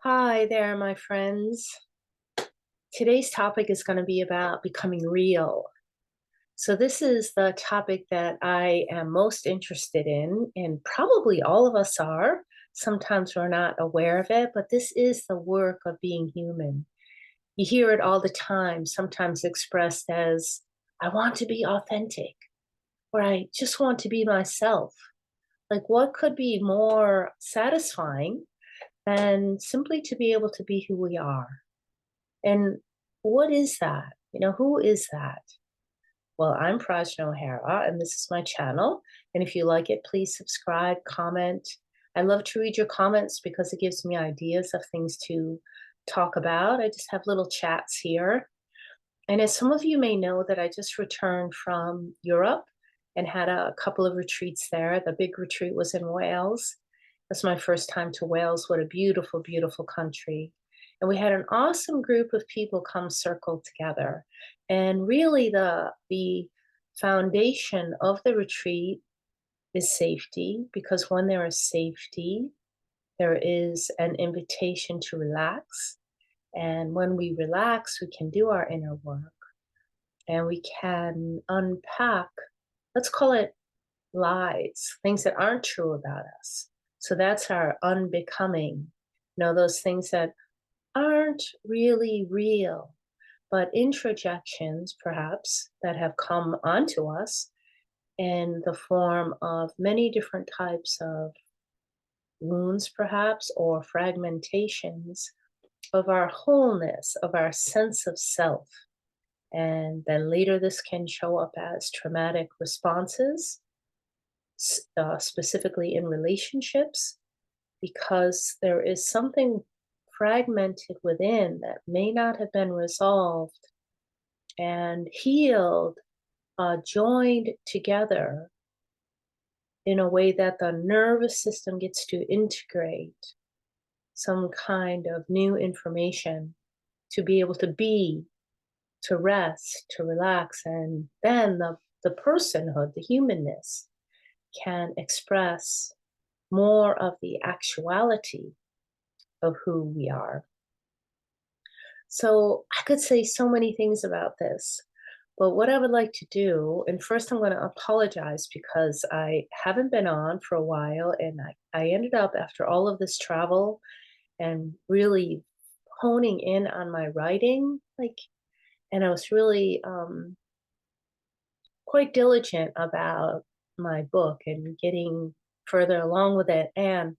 Hi there, my friends. Today's topic is going to be about becoming real. So, this is the topic that I am most interested in, and probably all of us are. Sometimes we're not aware of it, but this is the work of being human. You hear it all the time, sometimes expressed as, I want to be authentic, or I just want to be myself. Like, what could be more satisfying than simply to be able to be who we are? And what is that? Who is that? Well, I'm Prajnaohara, and this is my channel. And if you like it, please subscribe, comment. I love to read your comments because it gives me ideas of things to talk about. I just have little chats here. And as some of you may know, that I just returned from Europe and had a couple of retreats there. The big retreat was in Wales. That's my first time to Wales. What a beautiful, beautiful country. And we had an awesome group of people come circle together. And really the foundation of the retreat is safety, because when there is safety, there is an invitation to relax. And when we relax, we can do our inner work and we can unpack, let's call it lies, things that aren't true about us. So that's our unbecoming, those things that aren't really real, but introjections perhaps that have come onto us in the form of many different types of wounds, perhaps, or fragmentations of our wholeness, of our sense of self. And then later, this can show up as traumatic responses, specifically in relationships, because there is something fragmented within that may not have been resolved and healed, joined together in a way that the nervous system gets to integrate some kind of new information to be able to be, to rest, to relax, and then the personhood, the humanness, can express more of the actuality of who we are. So I could say so many things about this, but what I would like to do, and first I'm going to apologize because I haven't been on for a while, and I ended up, after all of this travel and really honing in on my writing, and I was really quite diligent about my book and getting further along with it. And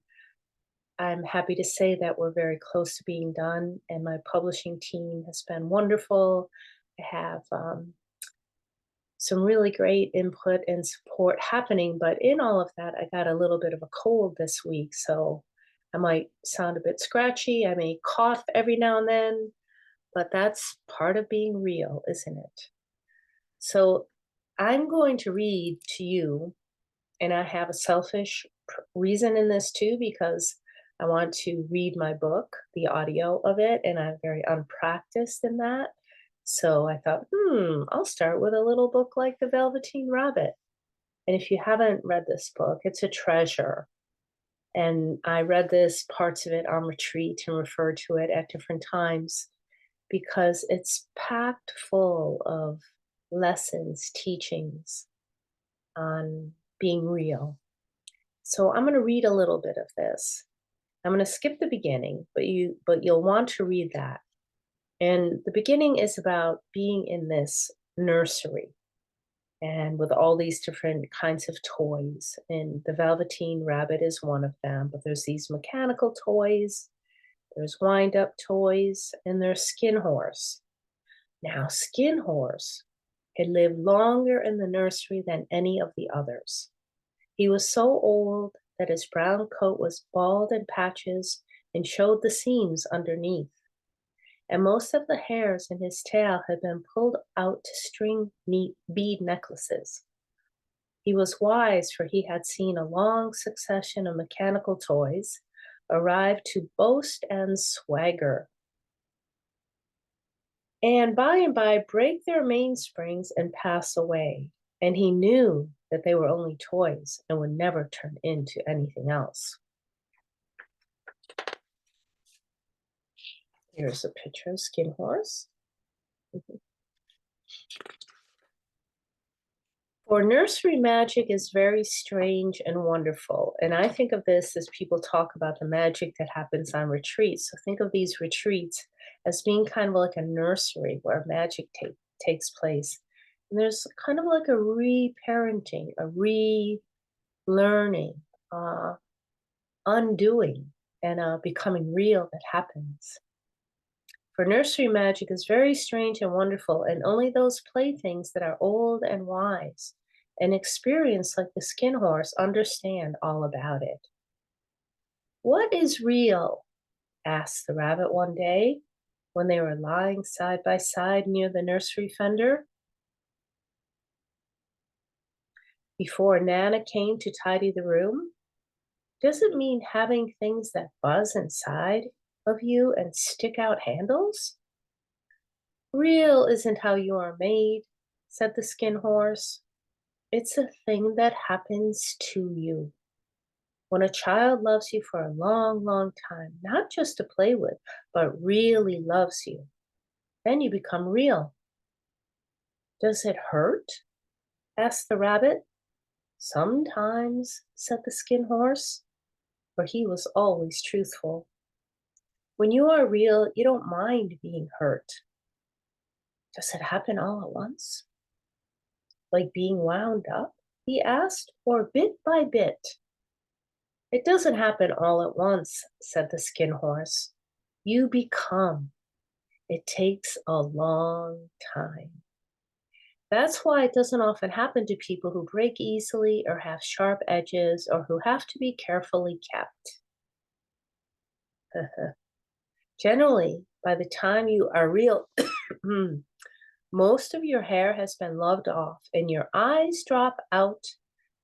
I'm happy to say that we're very close to being done, and my publishing team has been wonderful. I have some really great input and support happening, but in all of that, I got a little bit of a cold this week, so I might sound a bit scratchy. I may cough every now and then, but that's part of being real, isn't it? So I'm going to read to you, and I have a selfish reason in this too, because I want to read my book, the audio of it, and I'm very unpracticed in that. So I thought, I'll start with a little book like The Velveteen Rabbit. And if you haven't read this book, it's a treasure. And I read this, parts of it on retreat, and referred to it at different times because it's packed full of lessons, teachings on being real. So I'm going to read a little bit of this. I'm going to skip the beginning, but you'll want to read that. And the beginning is about being in this nursery and with all these different kinds of toys. And the Velveteen Rabbit is one of them, but there's these mechanical toys, there's wind up toys, and there's Skin Horse. Now, Skin Horse had lived longer in the nursery than any of the others. He was so old that his brown coat was bald in patches and showed the seams underneath, and most of the hairs in his tail had been pulled out to string neat bead necklaces. He was wise, for he had seen a long succession of mechanical toys arrive to boast and swagger, and by break their mainsprings and pass away. And he knew that they were only toys and would never turn into anything else. Here's a picture of Skin Horse. For nursery magic is very strange and wonderful. And I think of this as people talk about the magic that happens on retreats. So think of these retreats as being kind of like a nursery where magic takes place. And there's kind of like a reparenting, a relearning, undoing, and becoming real that happens. For nursery magic is very strange and wonderful, and only those playthings that are old and wise and experienced like the Skin Horse understand all about it. What is real? Asked the rabbit one day when they were lying side by side near the nursery fender. Before Nana came to tidy the room, does it mean having things that buzz inside of you and stick out handles? Real isn't how you are made, said the Skin Horse. It's a thing that happens to you. When a child loves you for a long, long time, not just to play with, but really loves you, then you become real. Does it hurt? Asked the rabbit. Sometimes, said the Skin Horse, for he was always truthful. When you are real, you don't mind being hurt. Does it happen all at once? Like being wound up? He asked, or bit by bit? It doesn't happen all at once, said the Skin Horse. You become. It takes a long time. That's why it doesn't often happen to people who break easily or have sharp edges or who have to be carefully kept. Generally, by the time you are real, most of your hair has been loved off and your eyes drop out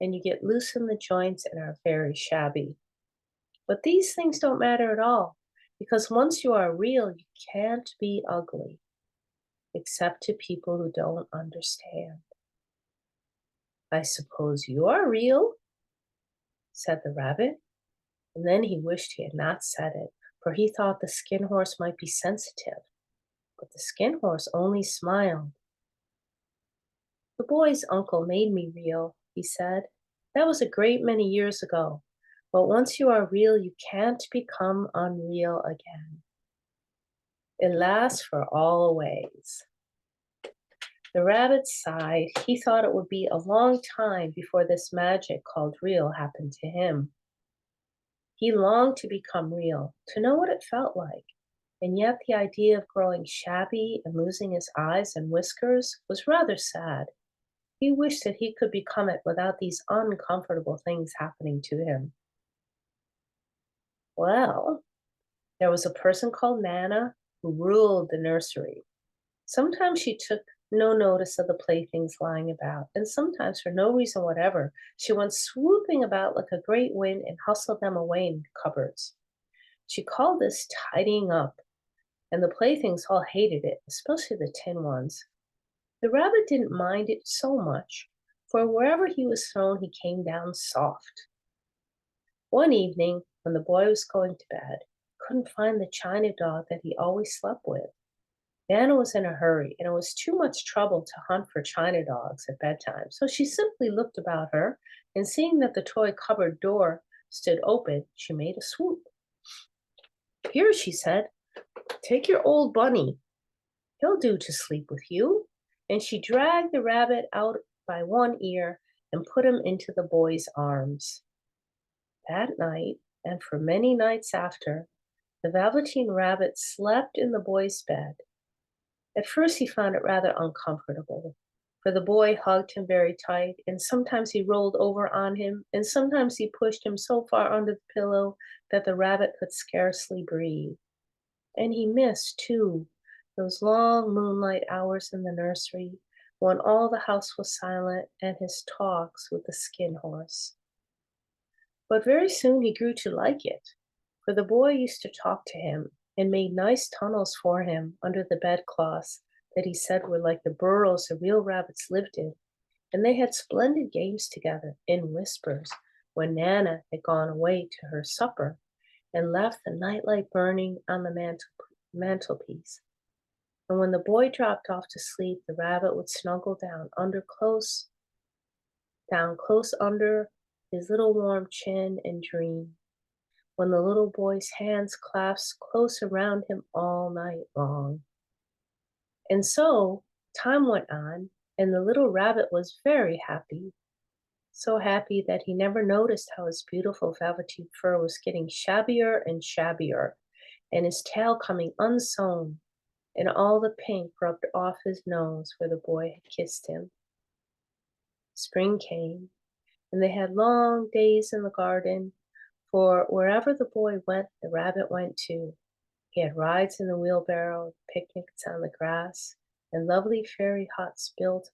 and you get loose in the joints and are very shabby. But these things don't matter at all because once you are real, you can't be ugly, except to people who don't understand. I suppose you are real, said the rabbit, and then he wished he had not said it, for he thought the Skin Horse might be sensitive. But the Skin Horse only smiled. The boy's uncle made me real, he said. That was a great many years ago. But once you are real, you can't become unreal again. It lasts for always. The rabbit sighed. He thought it would be a long time before this magic called real happened to him. He longed to become real, to know what it felt like. And yet the idea of growing shabby and losing his eyes and whiskers was rather sad. He wished that he could become it without these uncomfortable things happening to him. Well, there was a person called Nana who ruled the nursery. Sometimes she took no notice of the playthings lying about, and sometimes for no reason whatever, she went swooping about like a great wind and hustled them away in cupboards. She called this tidying up, and the playthings all hated it, especially the tin ones. The rabbit didn't mind it so much, for wherever he was thrown, he came down soft. One evening, when the boy was going to bed, he couldn't find the china dog that he always slept with. Nana was in a hurry, and it was too much trouble to hunt for china dogs at bedtime, so she simply looked about her, and seeing that the toy cupboard door stood open, she made a swoop. Here, she said, take your old bunny. He'll do to sleep with you. And she dragged the rabbit out by one ear and put him into the boy's arms. That night, and for many nights after, the Velveteen Rabbit slept in the boy's bed. At first he found it rather uncomfortable, for the boy hugged him very tight, and sometimes he rolled over on him, and sometimes he pushed him so far under the pillow that the rabbit could scarcely breathe. And he missed, too, those long moonlight hours in the nursery when all the house was silent and his talks with the Skin Horse. But very soon he grew to like it, for the boy used to talk to him and made nice tunnels for him under the bedcloths that he said were like the burrows the real rabbits lived in, and they had splendid games together in whispers when Nana had gone away to her supper and left the nightlight burning on the mantelpiece. And when the boy dropped off to sleep, the rabbit would snuggle down close under his little warm chin and dream, when the little boy's hands clasped close around him all night long. And so time went on, and the little rabbit was very happy, so happy that he never noticed how his beautiful velveteen fur was getting shabbier and shabbier, and his tail coming unsewn, and all the pink rubbed off his nose where the boy had kissed him. Spring came, and they had long days in the garden, for wherever the boy went, the rabbit went too. He had rides in the wheelbarrow, picnics on the grass, and lovely fairy huts built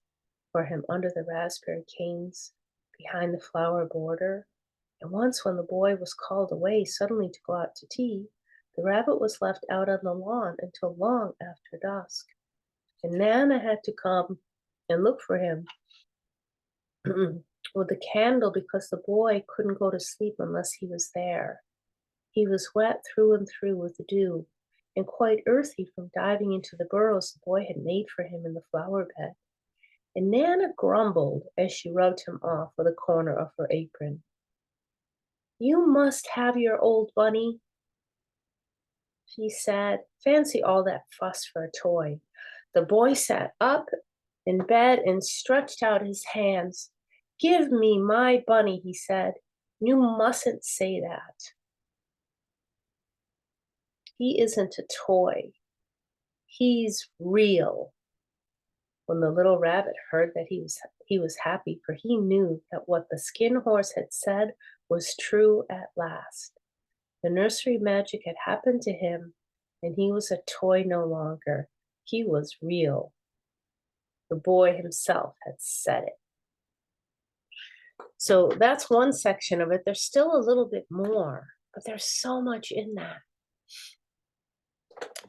for him under the raspberry canes behind the flower border. And once, when the boy was called away suddenly to go out to tea, the rabbit was left out on the lawn until long after dusk. And Nana had to come and look for him with a candle because the boy couldn't go to sleep unless he was there. He was wet through and through with dew and quite earthy from diving into the burrows the boy had made for him in the flower bed. And Nana grumbled as she rubbed him off with a corner of her apron. "You must have your old bunny," she said. "Fancy all that fuss for a toy." The boy sat up in bed and stretched out his hands. "Give me my bunny," he said. "You mustn't say that. He isn't a toy. He's real." When the little rabbit heard that, he was happy, for he knew that what the skin horse had said was true at last. The nursery magic had happened to him, and he was a toy no longer. He was real. The boy himself had said it. So that's one section of it. There's still a little bit more, but there's so much in that.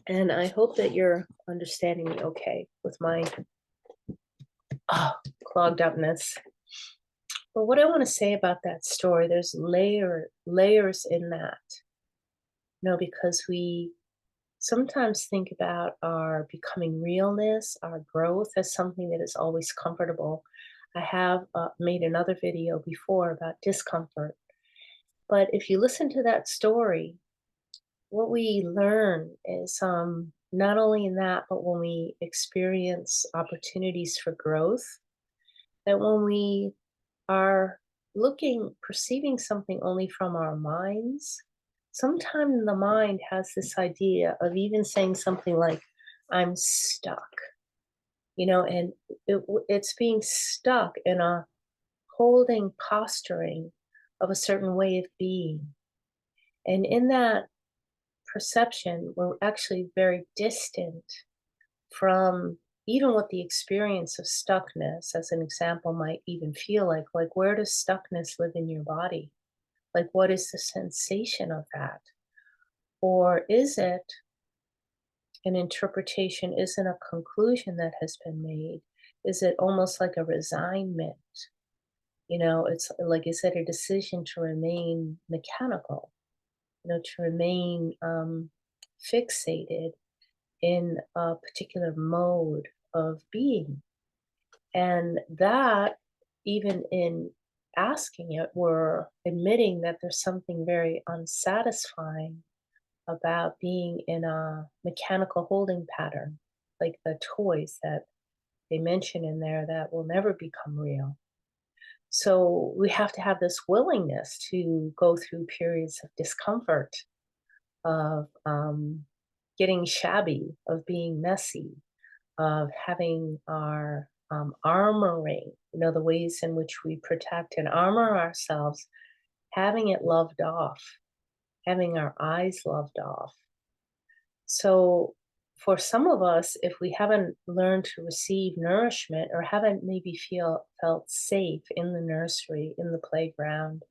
And I hope that you're understanding me okay with my clogged upness. But what I want to say about that story, there's layers in that. Because we sometimes think about our becoming realness, our growth as something that is always comfortable. I have made another video before about discomfort. But if you listen to that story, what we learn is not only in that, but when we experience opportunities for growth, that when we are perceiving something only from our minds, sometimes the mind has this idea of even saying something like, "I'm stuck," and it's being stuck in a holding posturing of a certain way of being. And in that perception, we're actually very distant from even what the experience of stuckness, as an example, might even feel like. Like, where does stuckness live in your body? Like, what is the sensation of that? Or is it an interpretation? Is it a conclusion that has been made? Is it almost like a resignment? It's like, is it a decision to remain mechanical? To remain fixated in a particular mode of being. And that, even in asking it, we're admitting that there's something very unsatisfying about being in a mechanical holding pattern, like the toys that they mention in there that will never become real. So we have to have this willingness to go through periods of discomfort, of getting shabby, of being messy, of having our armoring, the ways in which we protect and armor ourselves, having it loved off, having our eyes loved off. So for some of us, if we haven't learned to receive nourishment or haven't maybe felt safe in the nursery, in the playground,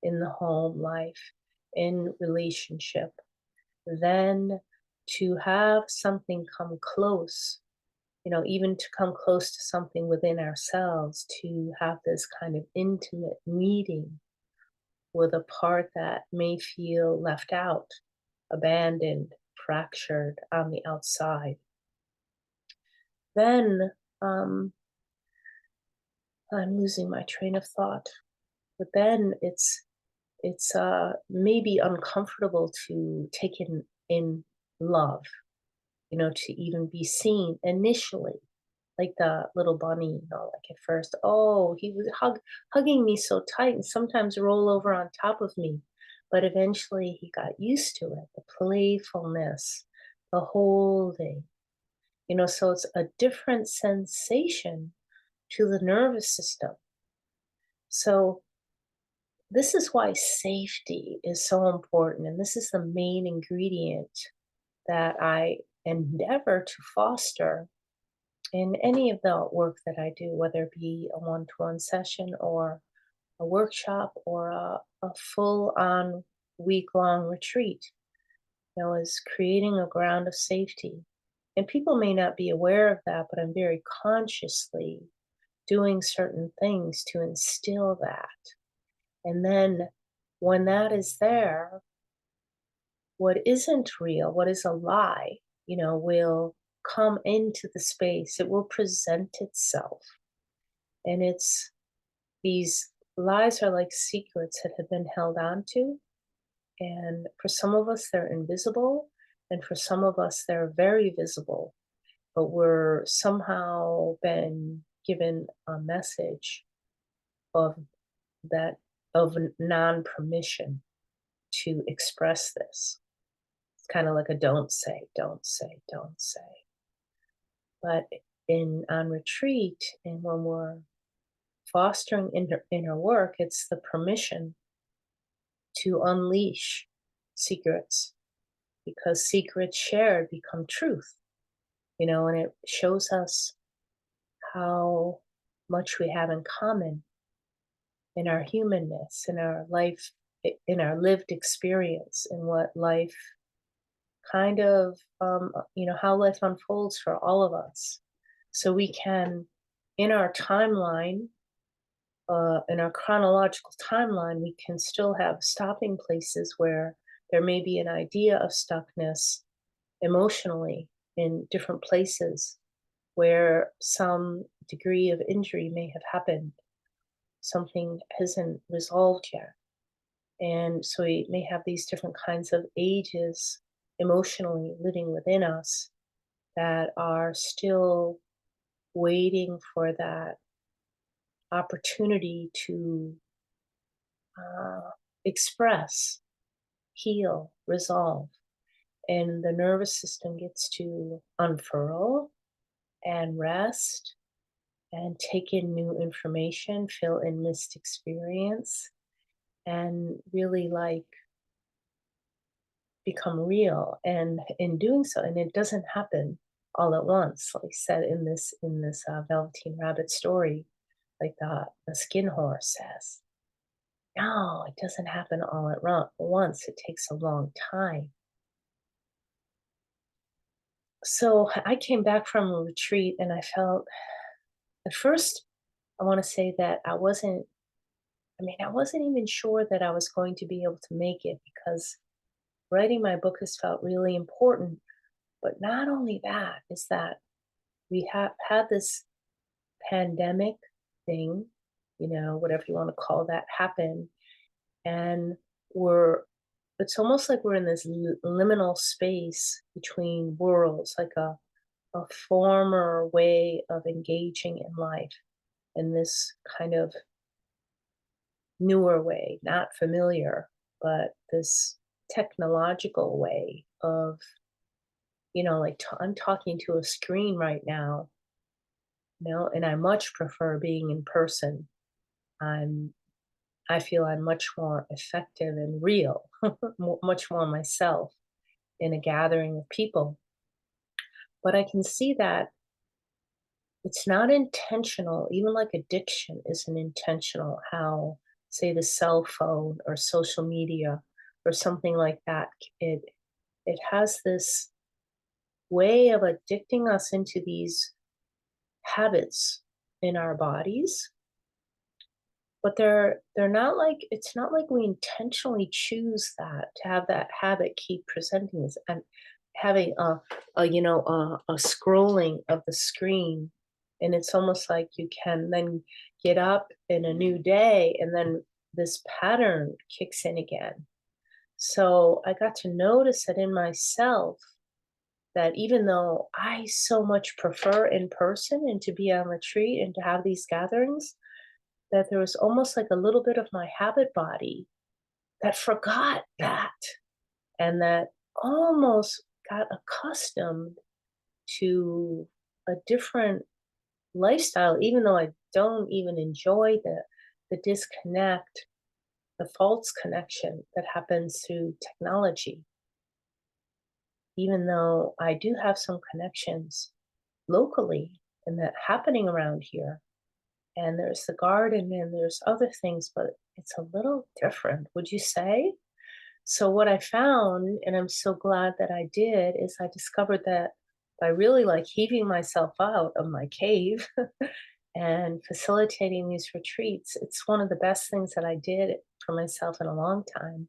in the home life, in relationship, then to have something come close, even to come close to something within ourselves, to have this kind of intimate meeting with a part that may feel left out, abandoned, fractured on the outside. Then I'm losing my train of thought. But then it's maybe uncomfortable to take in love, to even be seen initially, like the little bunny, like at first, oh, he was hugging me so tight and sometimes roll over on top of me. But eventually he got used to it, the playfulness, the holding, so it's a different sensation to the nervous system. So this is why safety is so important. And this is the main ingredient that I endeavor to foster in any of the work that I do, whether it be a one-to-one session or a workshop or a full-on week-long retreat, is creating a ground of safety. And people may not be aware of that, but I'm very consciously doing certain things to instill that. And then when that is there, what isn't real, what is a lie, will come into the space. It will present itself. And these lies are like secrets that have been held onto. And for some of us, they're invisible. And for some of us, they're very visible. But we're somehow been given a message of that, of non-permission to express this. It's kind of like a don't say, don't say, don't say. But on retreat and when we're fostering inner work, it's the permission to unleash secrets, because secrets shared become truth, and it shows us how much we have in common in our humanness, in our life, in our lived experience, in what life kind of, how life unfolds for all of us. So we can, in our timeline, in our chronological timeline, we can still have stopping places where there may be an idea of stuckness emotionally in different places where some degree of injury may have happened. Something hasn't resolved yet. And so we may have these different kinds of ages emotionally living within us that are still waiting for that opportunity to express, heal, resolve. And the nervous system gets to unfurl and rest and take in new information, fill in missed experience, and really become real. And in doing so, and it doesn't happen all at once, like I said in this Velveteen Rabbit story, like the skin horse says. No, it doesn't happen all at once. It takes a long time. So I came back from a retreat and I felt, at first, I want to say that I wasn't even sure that I was going to be able to make it, because writing my book has felt really important. But not only that, is that we have had this pandemic thing, whatever you want to call that, happen. And it's almost like we're in this liminal space between worlds, like a former way of engaging in life and this kind of newer way, not familiar, but this technological way of, like I'm talking to a screen right now, and I much prefer being in person. I feel I'm much more effective and real, much more myself in a gathering of people. But I can see that it's not intentional, even like addiction isn't intentional, how, say, the cell phone or social media or something like that, it has this way of addicting us into these habits in our bodies, but they're not like, it's not like we intentionally choose that, to have that habit keep presenting us. having a scrolling of the screen, and it's almost like you can then get up in a new day, and then this pattern kicks in again. So I got to notice that in myself, that even though I so much prefer in person and to be on retreat and to have these gatherings, that there was almost like a little bit of my habit body that forgot that, and that almost got accustomed to a different lifestyle, even though I don't even enjoy the disconnect, the false connection that happens through technology. Even though I do have some connections locally and that happening around here, and there's the garden and there's other things, but it's a little different, would you say? So what I found, and I'm so glad that I did, is I discovered that by really like heaving myself out of my cave and facilitating these retreats, it's one of the best things that I did for myself in a long time,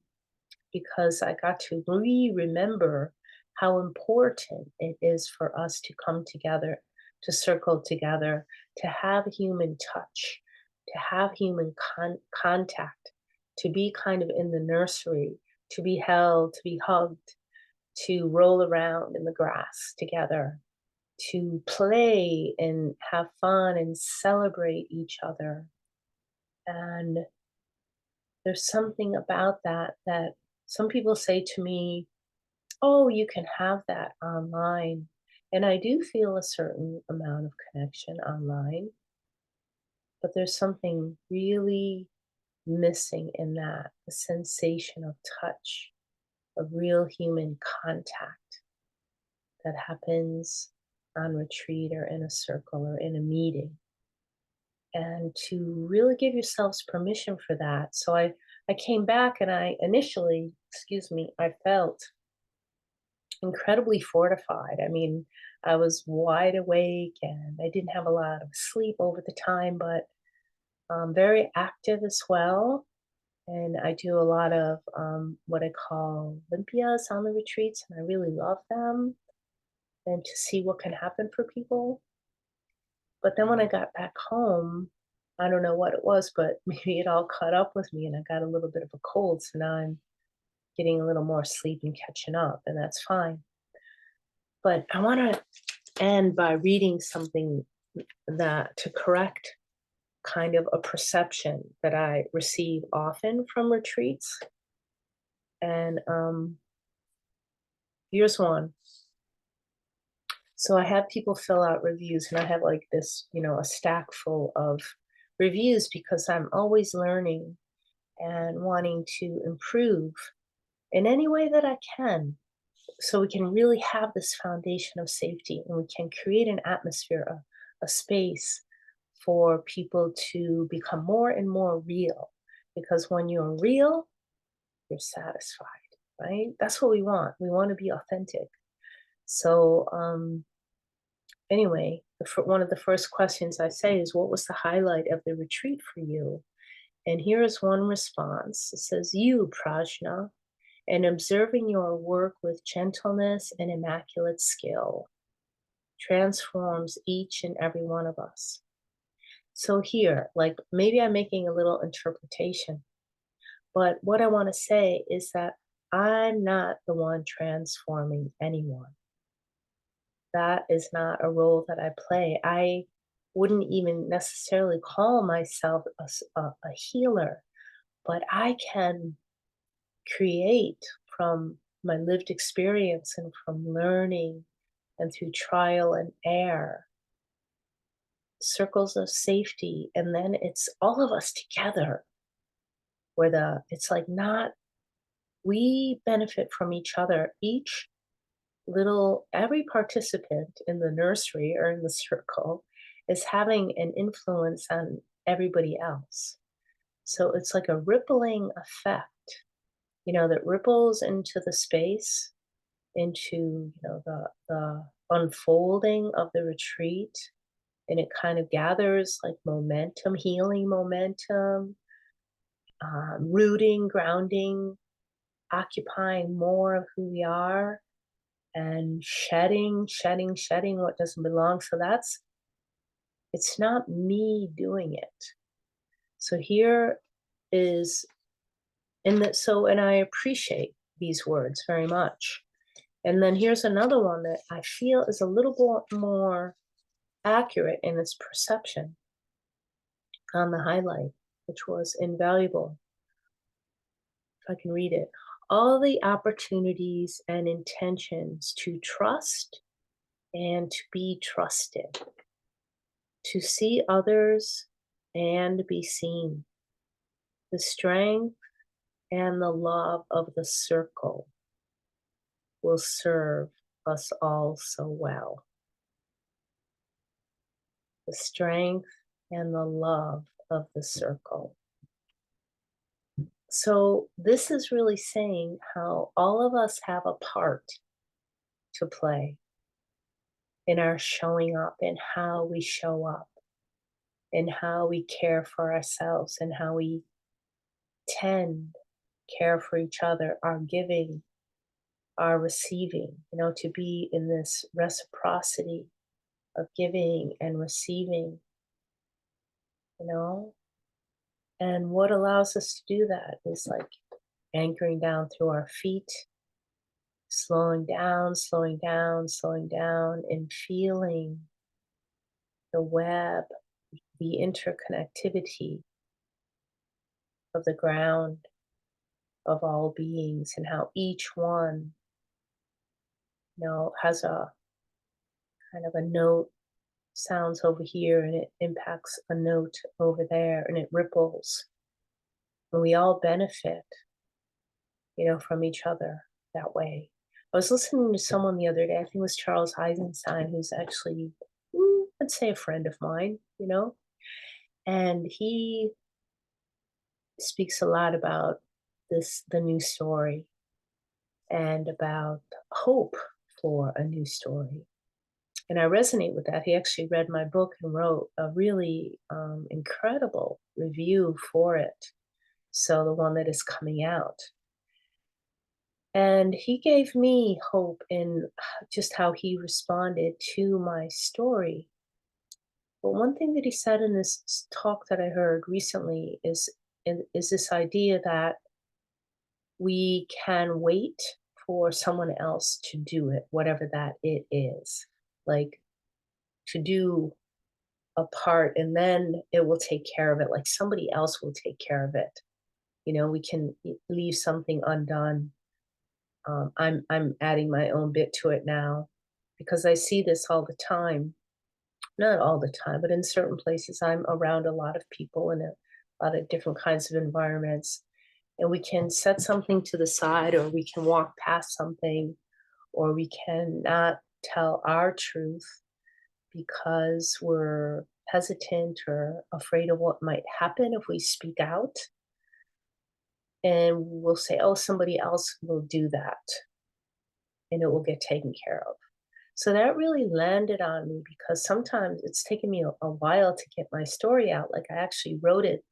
because I got to remember how important it is for us to come together, to circle together, to have human touch, to have human contact, to be kind of in the nursery, to be held, to be hugged, to roll around in the grass together, to play and have fun and celebrate each other. And there's something about that that some people say to me, oh, you can have that online. And I do feel a certain amount of connection online, but there's something really missing in that, the sensation of touch, of real human contact that happens on retreat or in a circle or in a meeting. And to really give yourselves permission for that. So I came back and I initially, excuse me, I felt incredibly fortified. I mean, I was wide awake and I didn't have a lot of sleep over the time, but very active as well. And I do a lot of what I call Olympias on the retreats, and I really love them and to see what can happen for people. But then when I got back home, I don't know what it was, but maybe it all caught up with me and I got a little bit of a cold. So now I'm getting a little more sleep and catching up, and that's fine. But I want to end by reading something that to correct kind of a perception that I receive often from retreats. And here's one. So I have people fill out reviews, and I have like this, a stack full of reviews because I'm always learning and wanting to improve in any way that I can, so we can really have this foundation of safety and we can create an atmosphere, a space for people to become more and more real. Because when you're real, you're satisfied, right? That's what we want. We want to be authentic. So, anyway, one of the first questions I say is, what was the highlight of the retreat for you? And here is one response. It says, you, Prajna, and observing your work with gentleness and immaculate skill transforms each and every one of us. So here, like maybe I'm making a little interpretation, but what I want to say is that I'm not the one transforming anyone. That is not a role that I play. I wouldn't even necessarily call myself a healer, but I can create from my lived experience and from learning and through trial and error circles of safety, and then it's all of us together where it's like not we benefit from each other, each every participant in the nursery or in the circle is having an influence on everybody else. So it's like a rippling effect, that ripples into the space, into the unfolding of the retreat, and it kind of gathers like momentum, healing momentum, rooting, grounding, occupying more of who we are. and shedding what doesn't belong. So it's not me doing it. So here is and I appreciate these words very much. And then here's another one that I feel is a little bit more accurate in its perception on the highlight, which was invaluable. If I can read it. All the opportunities and intentions to trust and to be trusted, to see others and be seen, the strength and the love of the circle will serve us all so well. The strength and the love of the circle. So, this is really saying how all of us have a part to play in our showing up and how we show up and how we care for ourselves and how we tend, care for each other, our giving, our receiving, to be in this reciprocity of giving and receiving, you know? And what allows us to do that is like anchoring down through our feet, slowing down, slowing down, slowing down, and feeling the web, the interconnectivity of the ground of all beings and how each one, has a kind of a note sounds over here and it impacts a note over there and it ripples. And we all benefit, from each other that way. I was listening to someone the other day, I think it was Charles Eisenstein, who's actually, I'd say a friend of mine, and he speaks a lot about the new story and about hope for a new story. And I resonate with that. He actually read my book and wrote a really incredible review for it. So the one that is coming out. And he gave me hope in just how he responded to my story. But one thing that he said in this talk that I heard recently is this idea that we can wait for someone else to do it, whatever that it is. Like to do a part and then it will take care of it. Like somebody else will take care of it. We can leave something undone. I'm adding my own bit to it now because I see this all the time. Not all the time, but in certain places, I'm around a lot of people in a lot of different kinds of environments. And we can set something to the side, or we can walk past something, or we can not tell our truth because we're hesitant or afraid of what might happen if we speak out. And we'll say, oh, somebody else will do that and it will get taken care of. So that really landed on me because sometimes it's taken me a while to get my story out. Like I actually wrote it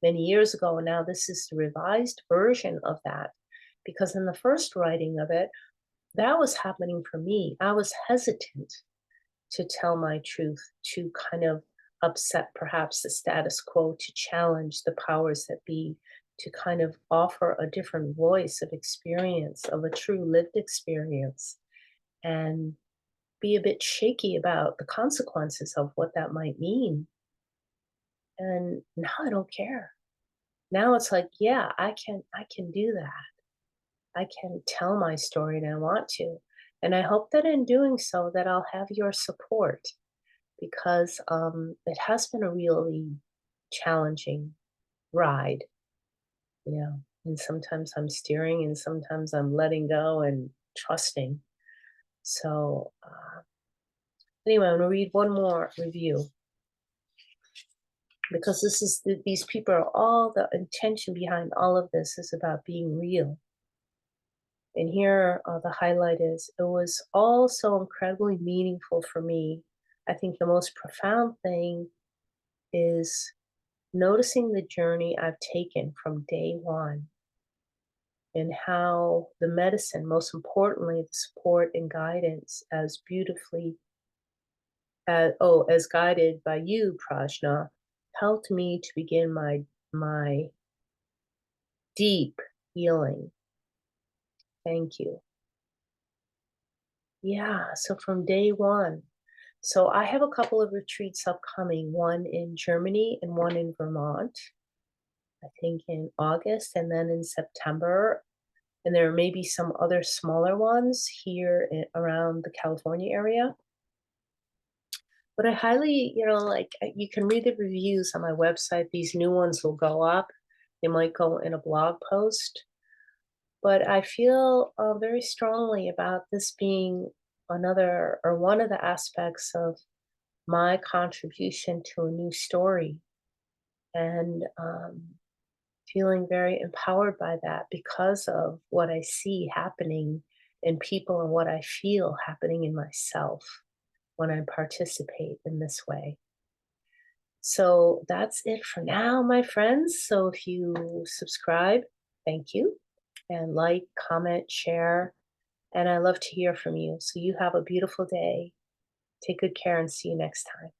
many years ago, and now this is the revised version of that. Because in the first writing of it, that was happening for me. I was hesitant to tell my truth, to kind of upset perhaps the status quo, to challenge the powers that be, to kind of offer a different voice of experience, of a true lived experience. And be a bit shaky about the consequences of what that might mean. And now I don't care. Now it's like, yeah, I can do that. I can tell my story and I want to. And I hope that in doing so that I'll have your support because it has been a really challenging ride, and sometimes I'm steering and sometimes I'm letting go and trusting. So anyway, I'm going to read one more review because these people are all the intention behind all of this is about being real. And here the highlight is it was all so incredibly meaningful for me. I think the most profound thing is noticing the journey I've taken from day one and how the medicine, most importantly, the support and guidance as beautifully as guided by you, Prajna, helped me to begin my deep healing. Thank you. Yeah, so from day one. So I have a couple of retreats upcoming, one in Germany and one in Vermont, I think in August and then in September. And there may be some other smaller ones here around the California area. But I highly, you can read the reviews on my website. These new ones will go up. They might go in a blog post. But I feel very strongly about this being another or one of the aspects of my contribution to a new story, and feeling very empowered by that because of what I see happening in people and what I feel happening in myself when I participate in this way. So that's it for now, my friends. So if you subscribe, thank you, and like, comment, share, and I love to hear from you. So you have a beautiful day. Take good care and see you next time.